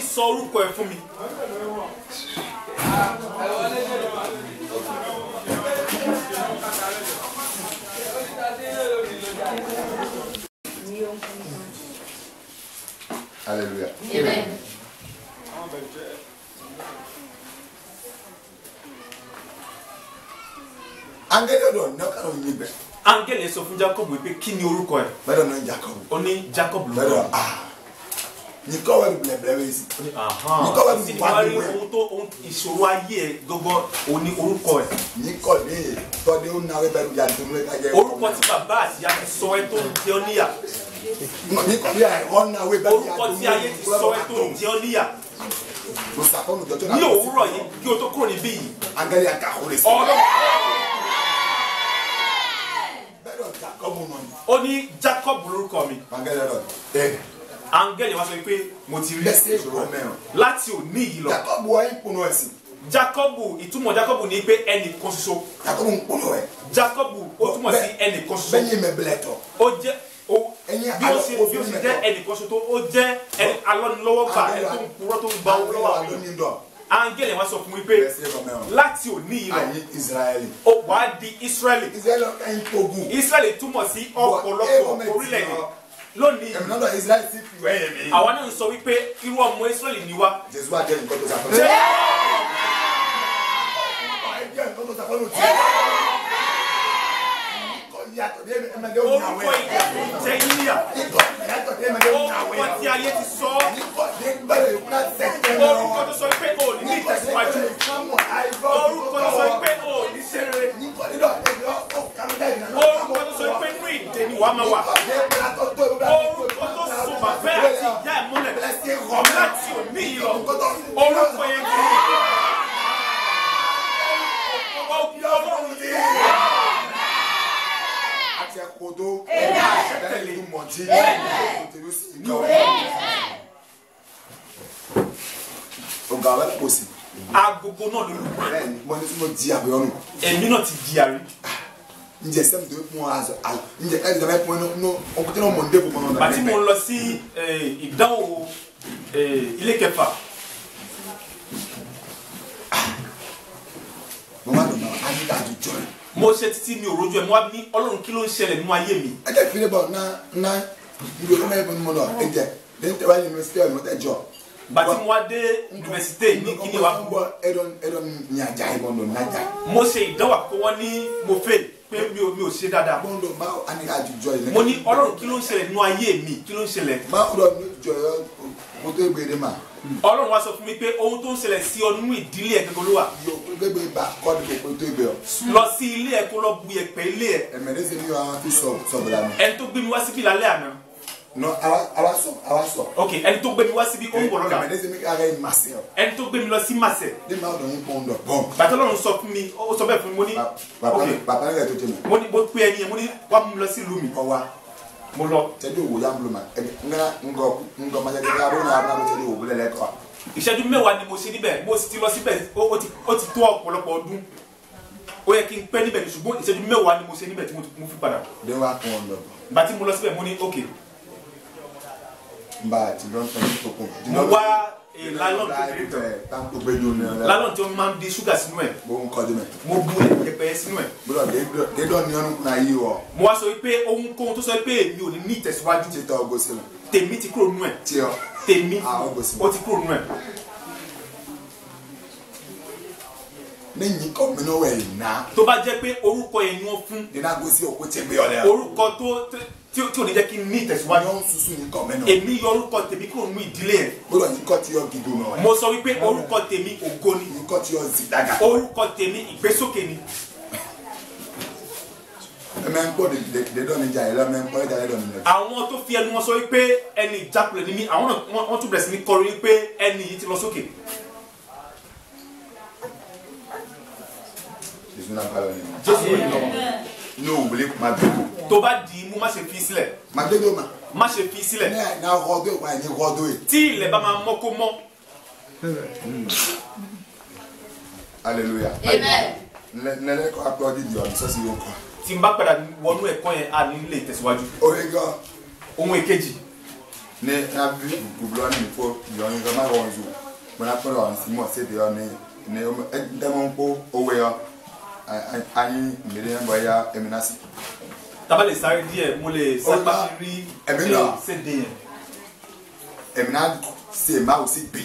sọ orúkọ ẹ fún mi. Hallelujah. Amen. Angele do no kan o ni be. Angele sọ fún Jacob wípé kí ni orúkọ ẹ. Bedo no Jacob. Ó ní Jacob ló. Bedo ni ko wa ble ble we si. Aha. Ni ko wa ni ni wa rí ohun tó ìṣòro ayé ẹ gogo ó ní orúkọ ẹ. Ni ko ni to de o na we beru ya to le ka je. Orúkọ tí bàbá àti ìyá ti sọ ẹ tó ń jẹ ọ́ níyà. Ni ko ya o na we beru ya. Orúkọ tí ayé ti sọ ẹ tó ń jẹ ọ́ níyà. Mo sa ko no jojo na. Ní òwúrọ̀ yìí kí o tó kúrò níbí yìí. Angele ya ka ho le si. Ó ní Jacob lórúkọ mi. Angele do. Angele wá sọ pé mo ti rí ìṣòro láti òní yìí lọ. Jacob wa ipunu esi. Jacob ìtumọ̀ Jacob ní pé ẹnìkan ṣoṣo. Jacob ipunu e. Jacob ó túmọ̀ sí ẹnìkan ṣoṣo. Bẹ́ẹ̀ni mebleto. Ó jẹ́ bí ó ṣe jẹ́ ẹnìkan ṣoṣo tó ó jẹ́ ẹni alọ́nilọ́wọ́gbà ẹni tó ń purọ́ tó ń gba owó lọ́wọ́ àwọn ènìyàn. Angele wá sọ fún mi pé láti òní yìí lọ Israeli. ó wá di Israeli. Israeli en togu. Israeli túmọ̀ sí ọ̀pọ̀lọpọ̀ orílẹ̀-èdè. Lónìí Israeli ti fi wẹ́yẹ̀ mi. àwa náà ń sọ wípé irú ọmọ Israeli ni wá. Jésù wá jẹ́ nǹkan tó sàfẹ́. Orúkọ ìjẹ́ yíyà. Orúkọ tí ayé ti sọ. Orúkọ tó sọ pé o ní ìtẹ̀síwájú. Orúkọ tó sọ pé o ní ṣeré. Orúkọ tó sọ pé inú ìdè ni wàá máa wà. Orúkọ tó sọ bàbá àti ìyá ẹ̀ múlẹ̀ láti òní yìí lọ. Orúkọ yẹn kì í. Kodo Tẹ̀lé mọ̀jí ọ̀gá wẹ́lẹ̀ kò sí. Agogo náà ló lù. Mo ní tí mo jí àbúrò nù. Èmi náà ti di àrí. Ǹjẹ́ sẹ́mi tó fún wa àzọ ǹjẹ́ ẹ̀ ǹjẹ́ bẹ́ẹ̀ fún inú ọkùnrin náà mọ̀ ní dẹ́kun mọ́ náà. Bàtí mo lọ sí ìdánwò ilé kẹfà. Mo máa dùn náà, a ní ká àjùjọ rẹ̀. Mo ṣe títí mi ò rojú ẹ mo wá ní Ọlọ́run kí ló ń ṣẹlẹ̀ nínú ayé mi. Ẹ jẹ́ ìfìlẹ̀ bọ̀ ná ìlú ọmọ ẹ̀fọn mọ́ náà ẹ jẹ́ lẹ́yìn tẹ́wá yunifásitì ọ̀nà tẹ́jọ́. Bàtí mo wá dé yunifásitì ní kíni wa. Ẹ̀dọ̀ ní ajá ìbọn lọ nájà. Mo ṣe ìdánwò àkọ́kọ́ wọn ní mo fail pé mi ò ṣe dáadáa. Bọ́ńdọ̀ bá a ní ká àjùjọ yìí. Mo ní Ọlọ́run kí ló ń ṣẹlẹ̀ nínú ayé mi kí ló ń ṣẹlẹ̀. Máa rọ̀ ní jọ̀yọ̀ kó tó gbére mà. Ọlọ́run wá sọ fún mi pé ohun tó ń ṣẹlẹ̀ sí ọ nínú ìdílé ẹ̀ gẹ́gẹ́ ló wà. Yóò kó gbégbé bá kọ́ọ̀dù kó tó gbé ọ. Lọ sí ilé ẹ̀ kó lọ bu yẹ̀pẹ̀ ilé ẹ̀. Ẹ̀mẹ̀rẹ́ sì ni wọ́n fi sọ bọ̀dá mi. Ẹni tó gbé mi wá síbí lálẹ́ àná. No, àwa sọ. Ok, ẹni tó gbé mi wá síbí ó ń bọ̀ lọ́la. Ẹ̀mẹ̀rẹ́ sì ni ká rẹ̀ máa ṣe ọ. Ẹni tó gbé mi lọ sí Màsẹ̀. Dé máa dọ̀ yín pọ́ńdọ̀ bọ́m. Bàtà Ọlọ́run sọ fún mi ó sọ bẹ́ẹ̀ fún mi mo ní. Bàbá rẹ̀ tó jẹ mi. Mo ní mo pé ẹni yẹn mo ní wá mú mi lọ sí ìlú mi. Ọwa. Mo lọ. Tẹ́lẹ̀ òwò yá ń bolo ma. Ngọ máa jẹ́ kí ká lóun àwọn àbúrò tẹ́lẹ̀ òwò lẹ́lẹ́ kọ́. Ìṣẹ́jú mẹ́wàá ni mo ṣe níbẹ̀ mo sì ti lọ síbẹ̀ ó ti tó ọ̀pọ̀lọpọ̀ ọdún. Ó yẹ kí n pẹ́ níbẹ̀ ṣùgbọ́n ìṣẹ́jú mẹ́wàá ni mo ṣe níbẹ̀ tí mo fi padà. Dé wá kún ọ̀nà. Ìgbà tí mo lọ síbẹ̀ mo ní ok. Mbà tí lọ́n tọ́ ní tókùn. Mo wá lálọ́n kékeré kan. Lálọ́n tí wọ́n máa ń di ṣúgà sínú ẹ̀. Mo ń kọ́ dé mẹ́. Mo bu ẹ̀pẹ̀ sínú ẹ̀. Bọ́lá dédọ́ ni ọ̀nù náà yí wọ. Mo wá sọ wípé ohunkóhun tó sọ pé èmi ò ní ní ìtẹ̀síwájú. Títọ́ ọgbó sílẹ̀. Tèmi ti kúrò nínú ẹ̀. Tí ọ. Tèmi ọgbó ó ti kúrò nínú ẹ̀. Ní yín kọ́ mi náà wẹ̀ iná. Tó bá jẹ́ pé orúkọ yẹn ni wọ́n fún. Nínú agbósí òkú ti gbé ọ̀lẹ́. Orúkọ tí ò ní jẹ́ kí n ní ìtẹ̀síwájú. Wọ́n ń susu ní kọ́ mi náà. Èmi yọ orúkọ tèmi kúrò nínú ìdílé ẹ̀. Bọ́lá yín kọ́ tí yọ gígùn náà. Mo sọ wípé orúkọ tèmi ògo ni. Yín kọ́ tí yọ zìdága. Orúkọ tèmi ìgbésókè ni. Ẹ̀mẹ̀ ń pọ̀ dédọ́ ní jà ẹ̀rọ ẹ̀mẹ̀ ń pọ̀ ẹ̀dá ẹ̀dọ́ ní ẹ̀. Àwọn tó fi ẹnu wọn sọ wípé ẹni ìjákulẹ̀ ni mí àwọn náà wọ́n tún bẹ̀rẹ̀ sí ní kọrin wípé ẹni yìí ti lọ sókè. Jésù náà kálọ̀ ni. Jésù ló ní lọ. Ní òwúlé máa gbégbó. Tó bá dì í mú má ṣe fi sílẹ̀. Máa gbégbó mà. Má ṣe fi sílẹ̀. Ní àìná rọ́dọ̀ ìwà ẹni rọ́dọ̀ yìí. Tí ilẹ̀ bá máa mọ́ kó mọ́. Hallelujah. Amen. Nlẹ́lẹ́kọ̀ọ́ apẹ́ ọdí di ọ̀nà sọ́sì yóò kọ́. Tí n bá padà wọnú ẹ̀kọ́ yẹn a ní lè tẹ̀síwájú. Orí gan. Ohun èkejì ne na bi bublo ni fo yo ni ma ro nzu mo na poro on si mo se de on ne demon po owe yo ani mbere mbo ya eminasi taba le sáré díẹ̀ mo lè sapa ri se de emina se ma o si bi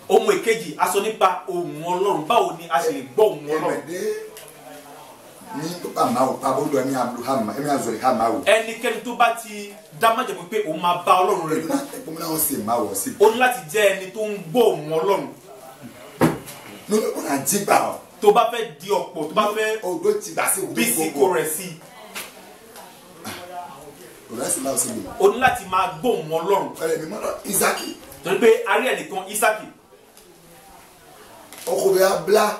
ohun èkejì a sọ nípa ohùn Ọlọ́run báwo ni a ṣe lè gbọ́ ohùn Ọlọ́run ni to ba ma o pa bo do ni Abraham emi azori ha ma o ẹnikẹ́ni tó bá ti dá májẹ̀mú pé òun máa bá Ọlọ́run rẹ̀ na e mo na o se ma o si ó ní láti jẹ́ ẹni tó ń gbọ́ ohùn Ọlọ́run no o na jigba o tó bá fẹ́ di ọ̀pọ̀ tó bá fẹ́ o do ti ba se o bí sí kó rẹ̀ sí o la se la o se bi ó ní láti máa gbọ́ ohùn Ọlọ́run ele mi mo Isaki torí pé a rí ẹnìkan Ísákì o ko be abla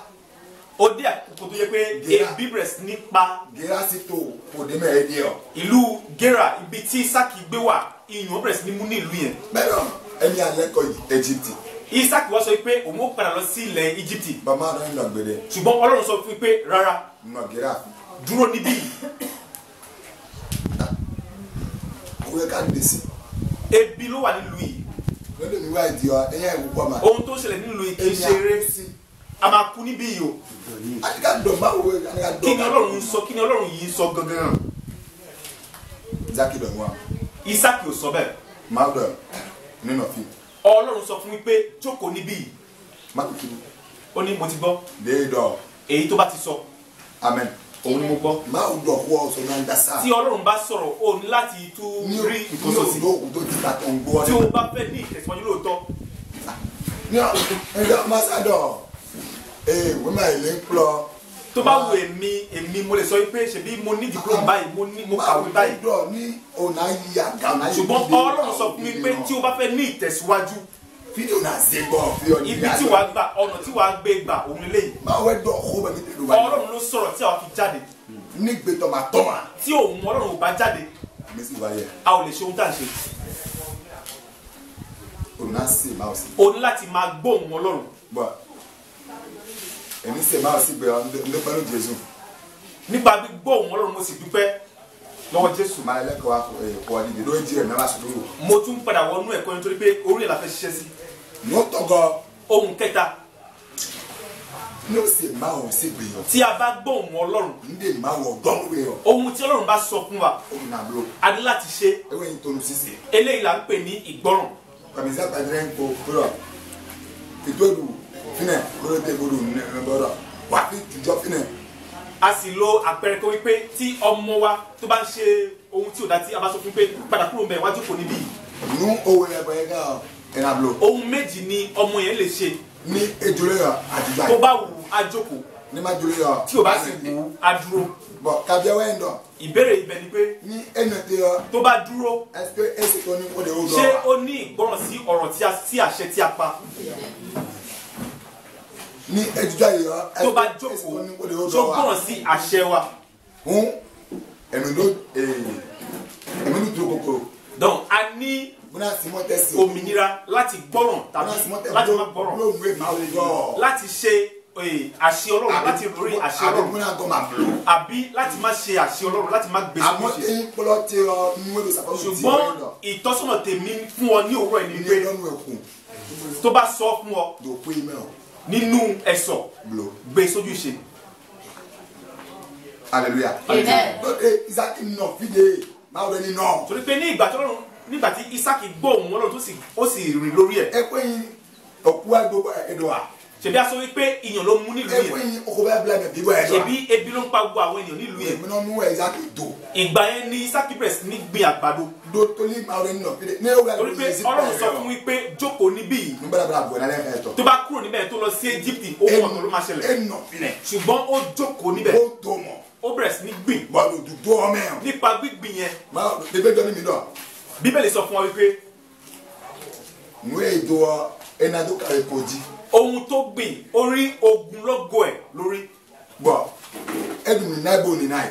ó dé àkókò tó yẹ pé ebi bẹ̀rẹ̀ sí ní pa Gera si to o de me e di o ìlú Gera ibi tí Ísákì gbé wà iyùn bẹ̀rẹ̀ sí ní mú ní ìlú yẹn pero emi ale ko Egypt Ísákì wá sọ pé òun ó padà lọ sí ilẹ̀ Íjíbítì ba ma ran lo gbede ṣùgbọ́n Ọlọ́run sọ fún pé rárá no Gera dúró níbí o ye ka desi ebi ló wà nílùú yìí no de mi wa di o eyan e wo ma ohun tó ṣẹlẹ̀ nílùú yìí kì í ṣeré a máa kú níbí yìí o Anika do ma wo anika do kí ni Ọlọ́run sọ kí ni Ọlọ́run yìí sọ gangan Zaki do wa Ísákì ò sọ bẹ́ẹ̀ ma do ni no fi Ọlọ́run sọ fún mi pé jókòó níbí yìí ma ku kini ó ní mo ti gbọ́ de do èyí tó bá ti sọ amen òun ni mo gbọ́ ma o do ko so na ndasa tí Ọlọ́run bá sọ̀rọ̀ ó ní láti tún rí ìkóso sí do ti ta ton gbo tí o bá fẹ́ ní ìtẹ̀síwájú lóòótọ́ ni o ma sa do we ma ile plo tó bá wo èmi mo lè sọ pé ṣebí mo ní diploma báyìí mo kàwé báyìí do ni o na ya ga na ṣùgbọ́n Ọlọ́run sọ fún mi pé tí o bá fẹ́ ní ìtẹ̀síwájú video na se bo fi o ni ibi tí wàá gbà ọ̀nà tí wàá gbé gbà òun lélẹ́yìí ma we do ko be mi te do ba Ọlọ́run ló sọ̀rọ̀ tí àwa fi jáde ni gbe to ma to ma tí òun Ọlọ́run ò bá jáde mi si wa ye a ò lè ṣe ohun tá à ń ṣe o na se ma o si o ní láti máa gbọ́ ohùn Ọlọ́run bo emi se ma o si gbe on de pẹ̀lú Jésù nípa gbígbọ́ ohùn Ọlọ́run mo sì dúpẹ́ lọ́wọ́ Jésù ma le ko wa ko di do ji e na ba so do mo tún padà wọnú ẹ̀kọ́ nítorí pé orí ẹ̀ la fẹ́ ṣiṣẹ́ sí no to go ohun kẹta no se ma o si gbe yo tí a bá gbọ́ ohùn Ọlọ́run nde ma wo gbon we yo ohun tí Ọlọ́run bá sọ fún wa o na blo a ní láti ṣe ewe yin to nu sisi eléyìí là ń pè ní ìgbọ́ràn kamisa padren ko bro fitodu fine bro te bodu ne bro wa fi tujo fine a sì lo àpẹẹrẹ kan wípé tí ọmọ wa tó bá ń ṣe ohun tí ò dá tí a bá sọ fún pé padà kúrò ńbẹ̀ wájú kò níbí nu owe e boye ga ena blo ohun méjì ni ọmọ yẹn lè ṣe ni ejure yo adigba tó bá wù á jókòó ni ma jure yo tí ò bá sì wù á dúró bo ka bi we ndo ìbéèrè ibẹ̀ ni pé ni eno te yo tó bá dúró est-ce que est-ce que ni o de o do ṣé ó ní ìgbọ́ràn sí ọ̀rọ̀ tí a sí àṣẹ tí a pa ni ejuja yo tó bá jókòó tó gbọ́ràn sí àṣẹ wa emi do to kokoro donc a ní buna simo tesi òmìnira láti gbọ́ràn tàbí láti má gbọ́ràn lo nwe ma o do láti ṣe àṣẹ Ọlọ́run láti rí àṣẹ Ọlọ́run buna go ma blo àbí láti má ṣe àṣẹ Ọlọ́run láti má gbé amo sókè tin polo ti o nwe do sapo ti ṣùgbọ́n ìtọ́sọ́nà tèmi fún ọ ní òwúrọ̀ ẹni pé ni lonu ekun tó bá sọ fún ọ do pe me o nínú ẹ̀sọ̀ blo gbé sójú ìṣe hallelujah Amen. do e Isaac no fide ma o ni no torí pé ní ìgbà tí Ọlọ́run nígbà tí Ísákì gbọ́ ohùn Ọlọ́run ó sì rìn lórí ẹ̀ e pe yin oku agbo edo a ṣebí a sọ wípé ìyàn ló mú nílùú e pe yẹn yin oko be bla me bi bo edo ṣebí ebi ló ń pa gbogbo àwọn ènìyàn nílùú yẹn mi no nu Isaac do ìgbà yẹn ni Ísákì bẹ̀rẹ̀ sí ní gbin àgbàdo do to li ma o ni no fide ne o ga torí pé Ọlọ́run sọ fún wípé jókòó níbí yìí nu bla bla bo na le eto tó bá kúrò níbẹ̀ tó lọ sí Íjíbítì ó mọ̀ tó ló máa ṣẹlẹ̀ e no fide ṣùgbọ́n ó jókòó níbẹ̀ o to mo ó bẹ̀rẹ̀ sí ní gbìn bo do do o me nípa gbígbìn yẹn ma de be do ni mi do Bíbélì sọ fún wa wípé nu e do ena do ka koji ohun tó gbìn orí ogunlọ́gọ̀ ẹ̀ lórí bo edu mi na bo ni nai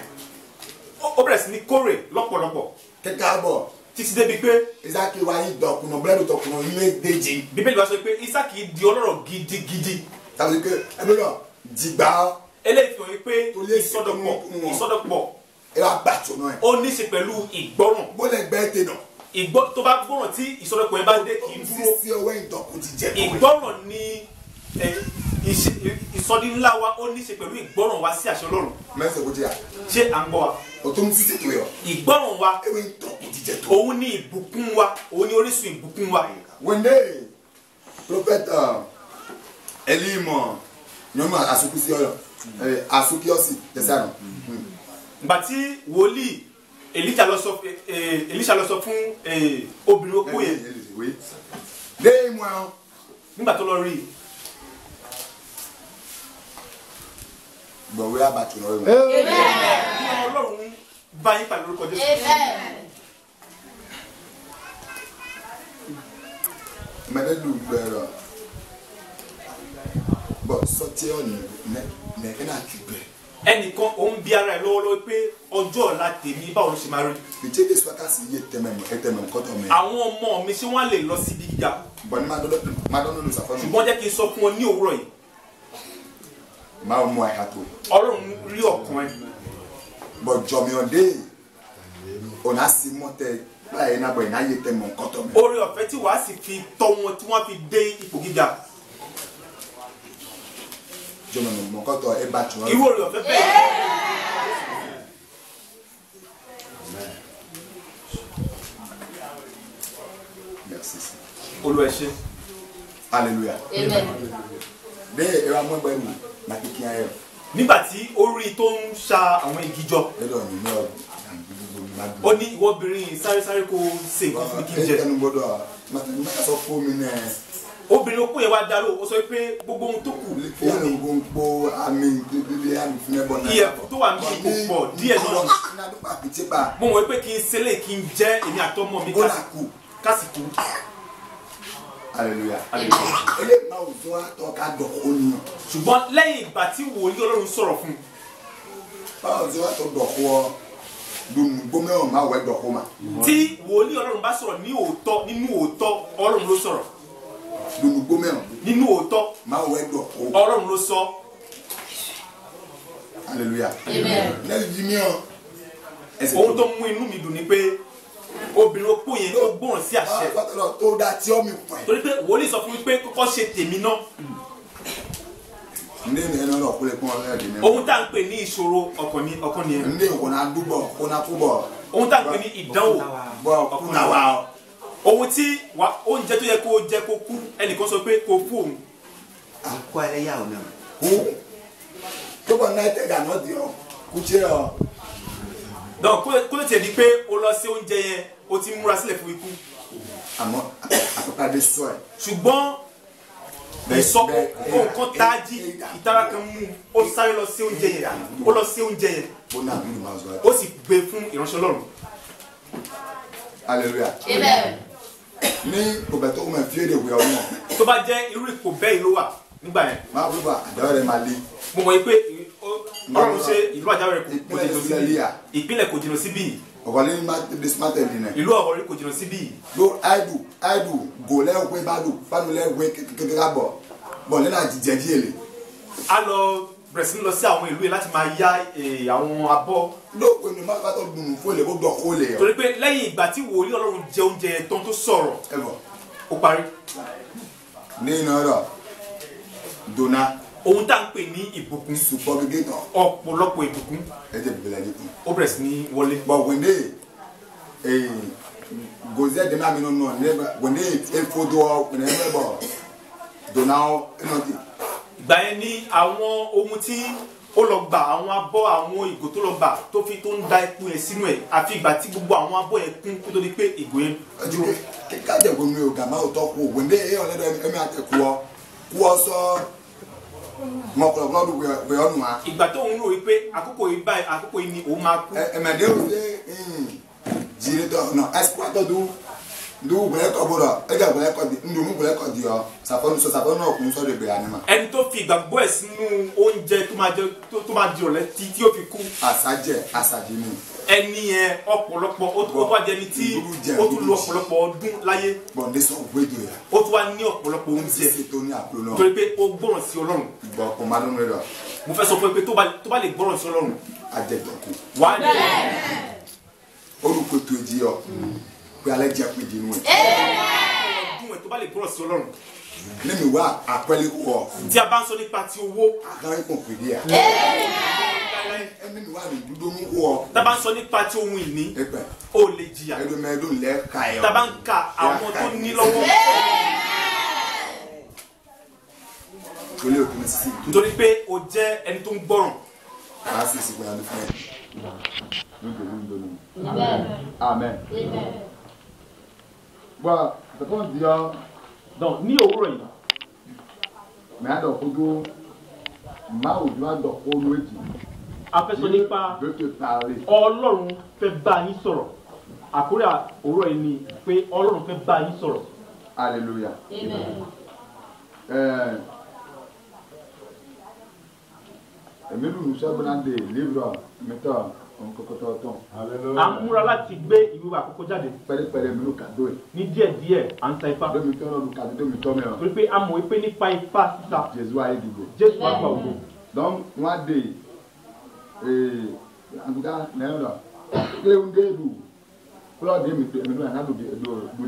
ó bẹ̀rẹ̀ sí ní kórè lọ́pọ̀lọpọ̀ ke ka bo títí débi pé Isaac wa yi do kuno bledo to kuno ile deji Bíbélì wá sọ pé Ísákì di ọlọ́rọ̀ gidigidi ta bi ke e be no jigba eléyìí fi hàn wípé Tó lé ìsọdọ̀pọ̀ wọn. ìsọdọ̀pọ̀ e wa gba to no e ó ní í ṣe pẹ̀lú ìgbọ́ràn bo le gbe te no ìgbọ́ tó bá gbọ́ràn tí ìsọdọ̀pọ̀ ẹ bá dé kì í dúró ìgbọ́ràn ni ìsọdí ńlá wa ó ní ṣe pẹ̀lú ìgbọ́ràn wa sí àṣẹ Ọlọ́run ṣé à ń gbọ́ wa ìgbọ́ràn wa òun ni ìbùkún wa òun ni orísun ìbùkún wa. wende prophet elimo nyɔnu asukusi ɔyɔ asukiosi tẹsán. gbàtí wòlíì Èlíṣà lọ sọ fún obìnrin opó yẹn léyìn mu ẹ. nígbà tó lọ rí i. gbọ̀wé àbàtì lọ́wọ́. Ọlọ́run bá yín pàdé lórúkọ Jésù. mẹ́tẹ́lú gbẹ̀rọ bọ̀ sọ́tí ọ̀nà nẹ̀kẹ́ náà ti gbẹ̀. ẹnìkan òun bí ara ẹ lọ́wọ́lọ́wọ́ pé ọjọ́ ọ̀la tèmi báwo ló ṣe máa rí. ìjẹ́ kí sọ́kà sí iye tẹ̀mẹ̀ kọ́tọ̀ mi. àwọn ọmọ mi ṣé wọ́n lè lọ síbi gíga. bọ̀ ní madọ́nù ló sàfọ́nù. ṣùgbọ́n jẹ́ kí n sọ fún ọ ní òwúrọ̀ yìí. máa mú àyà tó. Ọlọ́run rí ọkàn ẹ. bọ̀ jọ̀míọ̀dé ọ̀nà sí mọ́tẹ́ báyìí náà bọ̀ ìná yé tẹ̀mẹ̀ kọ́tọ̀ mi. oore ọ̀fẹ́ tí wàá sì fi tọ́ wọn tí wọ́n fi dé ipò gíga. jọ̀mọ̀ mọ̀kọ́tọ̀ ẹ bá tún ọ. irú oore ọ̀fẹ́ bẹ́ẹ̀. merci. Olúwa ẹ ṣé. hallelujah. bẹ́ẹ̀ ẹ wá mọ́ ẹgbẹ́ mi na kíkí ayẹ. nígbà tí ó rí i tó ń ṣa àwọn igi jọ. ẹ lọ ní ọ ó ní ìwọ obìnrin sáré kó ṣe nǹkan fún mi kí n jẹ. ẹnu gbọ́dọ̀ máa sọ fún mi náà. obìnrin opó yẹn wá dá lóhùn ó sọ pé gbogbo ohun tó kù òun ni gbogbo àmì ìdílé àmì fún ẹbọ náà. iye tó wà ní ipò pọ̀ díẹ̀ náà. mo mọ̀ pé kí n ṣẹlẹ̀ kí n jẹ́ èmi àtọmọ mi kásìkò. hallelujah. eléyìí máa wù fún àtọ́ka dọ̀kọ́ ni. ṣùgbọ́n lẹ́yìn ìgbà tí wòlíì Ọlọ́run sọ̀rọ̀ fún un. báwo ni wọ́n tó dọ̀kọ́ ọ gbómẹ́wọ̀n máa wẹ̀ dọ̀kọ́ ma. tí wòlíì Ọlọ́run bá sọ̀rọ̀ ní òótọ́ nínú òótọ́ Ọlọ́run ló sọ̀rọ̀. gbómẹ́wọ̀n nínú òótọ́ máa wẹ̀ dọ̀kọ́. Ọlọ́run ló sọ. hallelujah. lẹ́yìn jí mi hàn. ohun tó mú inú mi dùn ni pé obìnrin opó yẹn ó gbọ́ràn sí àṣẹ. tó dá tí ó mi fún ẹ. torí pé wòlíì sọ fún mi pé kọ́kọ́ ṣe tèmi náà. ndé ní ẹnu ọ̀rọ̀ kúlẹ̀ kún ọ̀rẹ́ ẹ̀dín náà. ohun tá à ń pè ní ìṣòro ọkàn ni ẹ. ndé ìwọ̀n náà dúbọ̀ kó náà kú bọ̀. ohun tá à ń pè ní ìdánwò ọkàn náà wà. ohun tí oúnjẹ tó yẹ kó jẹ kó kú ẹnìkan sọ pé kó kú òun. àkó ẹ yà ọ náà. kú tó bọ̀ náà tẹ̀gà náà di ọ kú tiẹ̀ ọ. dọ́n kó lè tiẹ̀ di pé o lọ sí oúnjẹ yẹn o ti múra sílẹ̀ fún ikú. àmọ́ àpapàdé sọ ẹ̀. ṣùgbọ́n ìsọkò nǹkan tájí ìtara kan mú ó sáré lọ sí oúnjẹ yẹn ó lọ sí oúnjẹ yẹn ó sì gbé fún ìránṣẹ́ Ọlọ́run. hallelujah. ní òbẹ̀ tó mọ̀ fi èdè wíwá ọmọ. tó bá jẹ́ irú ipò bẹ́ẹ̀ ló wà nígbà yẹn. máa bú bá àdáwọ̀ rẹ̀ máa lé. mo mọ̀ pé Ọlọ́run ṣe ìlú àjáwé rẹ̀ kò jìnnà síbí ìpínlẹ̀ kò jìnnà síbí. ọ̀gọ́lẹ́ ní dismantle dì náà. ìlú ọ̀rẹ́ kò jìnnà síbí. ló aidu gò lẹ́wọ̀n bánu lẹ́wọ̀n kékeré bọ̀ bọ̀ lẹ́nà àjíjẹ díẹ̀ lè. a lọ bẹ̀rẹ̀ sí lọ sí àwọn ìlú yẹn láti máa yá àwọn abọ́. lóògùn ni má bá tó dùn fún ilé kó dọ̀ kó lè. torí pé lẹ́yìn ìgbà tí wòlíì Ọlọ́run jẹ oúnjẹ yẹn tán tó sọ̀rọ̀ ó parí. ní iná rọ dona. ohun tá à ń pè ní ìbùkún. sùpọ̀ gẹ́gẹ́ tán. ọ̀pọ̀lọpọ̀ ìbùkún. ẹ jẹ́ bìbélà yìí kù. ó bẹ̀rẹ̀ sí ní wọlé. bọ̀ wẹ̀ndé gòzẹ́ dèmí àmì nínú wẹ̀ndé efodò wẹ̀ndé bọ̀ dona ẹ̀nà ti. ìgbà yẹn ní àwọn ohun tí ó lọ gbà àwọn abọ́ àwọn ìgò tó lọ gbà tó fi tó ń da epo yẹn sínú ẹ̀ àfi ìgbà tí gbogbo àwọn abọ́ yẹn kún kó tó di pé ìgò yẹn dúró. kájẹ gómi o gàmá o tọ́ kú o wẹ̀ndé ọ̀lẹ́dọ̀ ẹ̀mí àtẹ̀kù ọ sọ mọ̀kọ̀lọ́kọ̀lọ́ wẹ̀ ọ́nù wa. ìgbà tó ń rò wípé àkókò yìí báyìí àkókò yìí ni òun máa kú. ẹ̀mẹ̀dẹ́ o ṣe jìnnì tọ̀ ọ̀nà ẹ̀sìpátọ̀ du gbẹ̀lẹ́kọ̀ bọ̀dọ̀ ẹ̀jẹ̀ gbẹ̀lẹ́kọ̀ di ndùnú gbẹ̀lẹ́kọ̀ di ọ sàfọ́nù náà kún sọ́dọ̀ ìgbéra ni ma. ẹni tó fi ìgbàgbọ́ ẹ̀ sínú oúnjẹ tó máa di ọ̀lẹ́ tí ó fi kú. àṣàjì ni. ẹni yẹn ọ̀pọ̀lọpọ̀ ó tún wá jẹni tí ó tún lo ọ̀pọ̀lọpọ̀ ọdún láyé. bọ̀dé sọ gbẹdọ̀ yà. ó tún wá ní ọ̀pọ̀lọpọ̀ oúnjẹ. torí pé ó gbọ́ràn sí Ọlọ́run. ìgbà ọkọ̀ máa lónìí rẹ̀. mo fẹ́ sọ fún ẹ pé tó bá lè gbọ́ràn sí Ọlọ́run. ajẹ́jọ́kù. wà á ní. olùkọ́tò èjì ọ pé alẹ́ jẹ́ pé dínú ẹ̀. ọdún ẹ̀ tó bá lè gbọ́rọ̀ sí Ọlọ́run. ní mi wá àpẹẹlẹ wọ. tí a bá ń sọ nípa ti owó. àgbáyé pọ̀ pè dé à. ẹni mi wá ní dúdú mú wọ. tá a bá ń sọ nípa ti ohun ìní. ó lè jìyà. ẹdùnmẹ́dùn lẹ́ẹ̀ka ẹ̀. tá a bá ń ka àwọn tó ní lọ́wọ́. nítorí pé o jẹ́ ẹni tó ń gbọ́ràn. Amen. Well, the point is, donc ní òwúrọ̀ yìí. mais à donc pour ma ou doit donc au nouveau. A fẹ́ sọ nípa Ọlọ́run fẹ́ bá yín sọ̀rọ̀. Àkórí òwúrọ̀ yìí ni pé Ọlọ́run fẹ́ bá yín sọ̀rọ̀. Alléluia. Nous sommes dans des livres mettons à ń múra láti gbé ìwé àkókò jáde. pẹ̀lẹ́pẹ̀lẹ́ mi ló kà dó ẹ̀. ní díẹ̀díẹ̀ à ń ta ipá. domi tọ́ lọ́dún kàdé domi tọ́ mẹ́rin. torí pé a mọ̀ wípé nípa ipá sísá. Jésù ayé dìbò. Jésù wá gbà ògo. donc wọ́n á dé en tout cas lẹ́yìn lọ kílẹ̀hún dé dù kúlọ̀ dé mi ló yàn á dò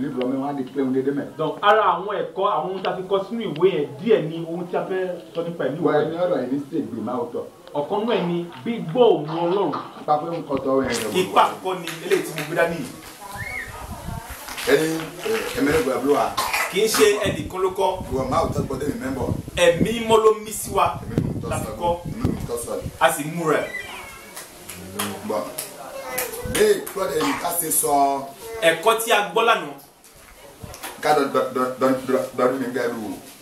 livre ọmọ wọn á dé kílẹ̀hún dé dé mẹ́. donc ara àwọn ẹ̀kọ́ àwọn ohun tí a fi kọ sínú ìwé yẹn díẹ̀ ni ohun tí a fẹ́ sọ nípa ìlú ìwé. wọ́n ẹni ọ̀rọ̀ ẹni sì gbé máa tọ̀. ọ̀kan náà ni gbígbọ́ òun Ọlọ́run. ipa pé ń kọ́tọ̀ ẹ̀ ipa àkọ́kọ́ ni eléyìí tí mo gbé dání. ẹni ẹmẹ́rẹ́gbẹ̀ àbúrò wa. kì í ṣe ẹnìkan ló kọ́. wọ́n máa tọ́ gbọ́dọ̀ mi mẹ́bọ̀. ẹ̀mí mọ́ ló mí sí wa láti kọ́ a sì mú rẹ̀. bọ́n bẹ́ẹ̀ kúrọ́dẹ̀ yìí ká ṣe sọ. ẹ̀kọ́ tí a gbọ́ lánàá. ká dọ́dún mi gbẹ́rù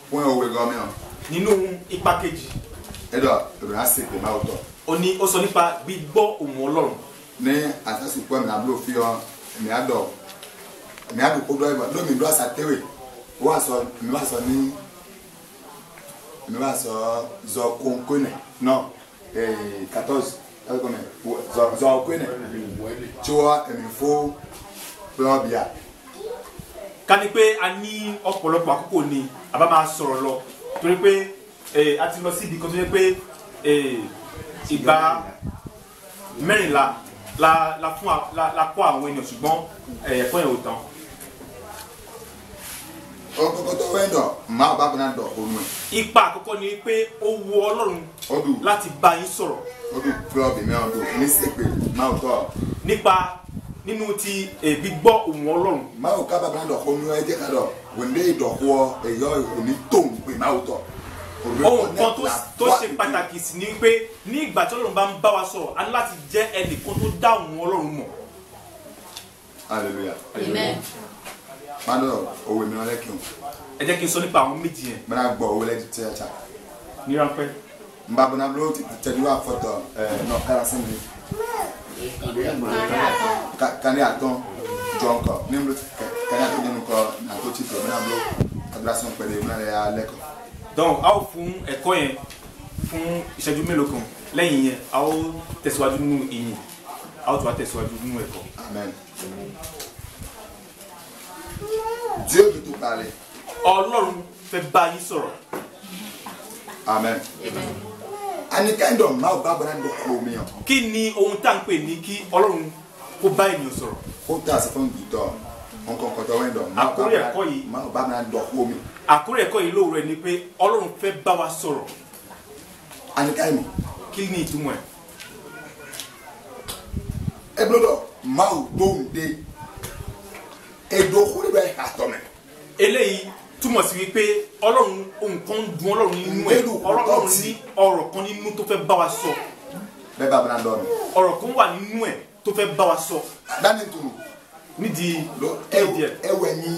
fún òwe gọ́mìnà. nínú ipa kejì. ẹ̀dọ̀ ìrìn àṣẹ ìpè máa tọ̀. ó sọ nípa gbígbọ́ òun Ọlọ́run. ní àtàsùpọ̀ mi àbúrò fi ọ mi àdọ̀ kó dọ́ ìbọn lómi ìlú àṣà tẹ́wẹ̀ mi wá sọ zọ kónkónẹ̀ náà 14 zọ kónkónẹ̀ tí wọ́n ẹ̀mí fún plọ́bìà. ká ní pé a ní ọ̀pọ̀lọpọ̀ àkókò ni a bá máa sọ̀rọ̀ lọ torí pé a ti lọ sí ibi kan tó yẹ pé ìgbà mẹ́rìnlá la kọ́ àwọn ènìyàn ṣùgbọ́n ẹ̀kọ́ yẹn ò tán. ọkọ̀ tó wẹ́ dọ̀ máa bá bọ́nà dọ̀ òun ẹ̀. ipa àkọ́kọ́ ni pé ó wu Ọlọ́run láti bá yín sọ̀rọ̀. ọdún club mi ọdún ní sèpè máa tọ̀. nípa nínú ti gbígbọ́ òun Ọlọ́run. máa ká bá bọ́nà dọ̀ òun ẹ̀ jẹ́ ká dọ̀ wòlé ìdọ̀kọ́ ẹ̀yọ́ òní tóun pè máa tọ̀. ohun kan tó ṣe pàtàkì sí ni pé ní ìgbà tí Ọlọ́run bá ń bá wa sọ̀rọ̀ a ní láti jẹ́ ẹnìkan tó dá òun Ọlọ́run mọ̀. hallelujah. amen. Mano, òwe mi ọlẹ́kìn o. ẹ jẹ́ kí n sọ nípa àwọn méjì yẹn. mo náà gbọ́ owó lẹ́jọ́ tí ẹ ṣá. ní ráńpẹ́. n bá bọ́nà ló ti tẹ̀lé wá fọ́tọ̀ náà kára sí mi. kani àtọ́n jọ nǹkan nínú kani àtọ́n nínú kọ àtọ́ tí tẹ̀ mo náà lọ adúlásán pẹ̀lú ìmúná rẹ̀ alẹ́kọ̀ọ́. donc a ó fún ẹ̀kọ́ yẹn fún ìṣẹ́jú mélòó kan lẹ́yìn yẹn a ó tẹ̀síwájú nínú ìyìn a ó tún wá tẹ̀síwájú nínú ẹ̀kọ́. amen. Dieu veut tout parler. Ọlọ́run fẹ́ bá yín sọ̀rọ̀. Amen. Ani kind of ma ba bana do ko mi o. Kí ni ohun tá ń pè ní kí Ọlọ́run kó bá ènìyàn sọ̀rọ̀? Ó ta se fún gito. On kon ko to wen do. Àkórí ẹ̀kọ́ yìí. Ma ba bana do ko mi. Àkórí ẹ̀kọ́ yìí lóore ni pé Ọlọ́run fẹ́ bá wa sọ̀rọ̀. Ani kind. Kí ni ìtumọ̀ ẹ̀? E blodo ma o do nde. Edo kuri be atome. Eléyìí túmọ̀ sí wípé Ọlọ́run nǹkan dùn Ọlọ́run nínú ẹ̀. Ọlọ́run ní ọ̀rọ̀ kan nínú tó fẹ́ bá wa sọ. Bẹ́ẹ̀ bá bana do mi. Ọ̀rọ̀ kan wà nínú ẹ̀ tó fẹ́ bá wa sọ. Dani tunu. Nídìí ewe ni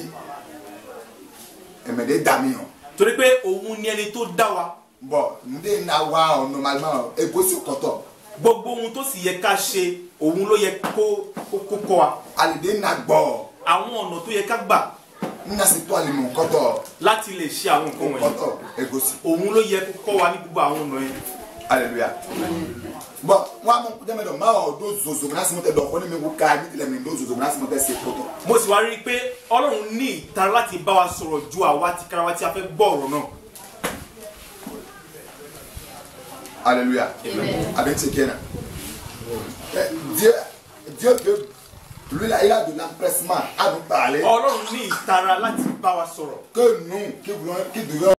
emede dami o. Torí pé òun ni ẹni tó dá wa. Bo nde na wa o normalement e go si koto. Gbogbo ohun tó sì yẹ ká ṣe òun ló yẹ kó kọ́ wa. Alide na gbọ́. Àwọn ọ̀nà tó yẹ ká gbà nna si to ali mo koto láti lè ṣe àwọn nǹkan wọ̀nyí koto egosi òun ló yẹ kó kọ́ wa ní gbogbo àwọn ọ̀nà yẹn. hallelujah. Bon wa mo jẹ́ mẹ́dọ̀ ma o do zozo na si mo te do ko ni mi wo ka mi tele mi do zozo na si mo te se koto. Mo sì wá rí i pé Ọlọ́run ní ìtara láti bá wa sọ̀rọ̀ ju àwa ti kára wa tí a fẹ́ gbọ́ ọ̀rọ̀ náà. Hallelujah. Amen. Avec ce qui est là. Dieu peut Lui là, il a de l'empressement à nous parler. Ọlọ́run ní ìtara láti bá wa sọ̀rọ̀. Que nous, qui devons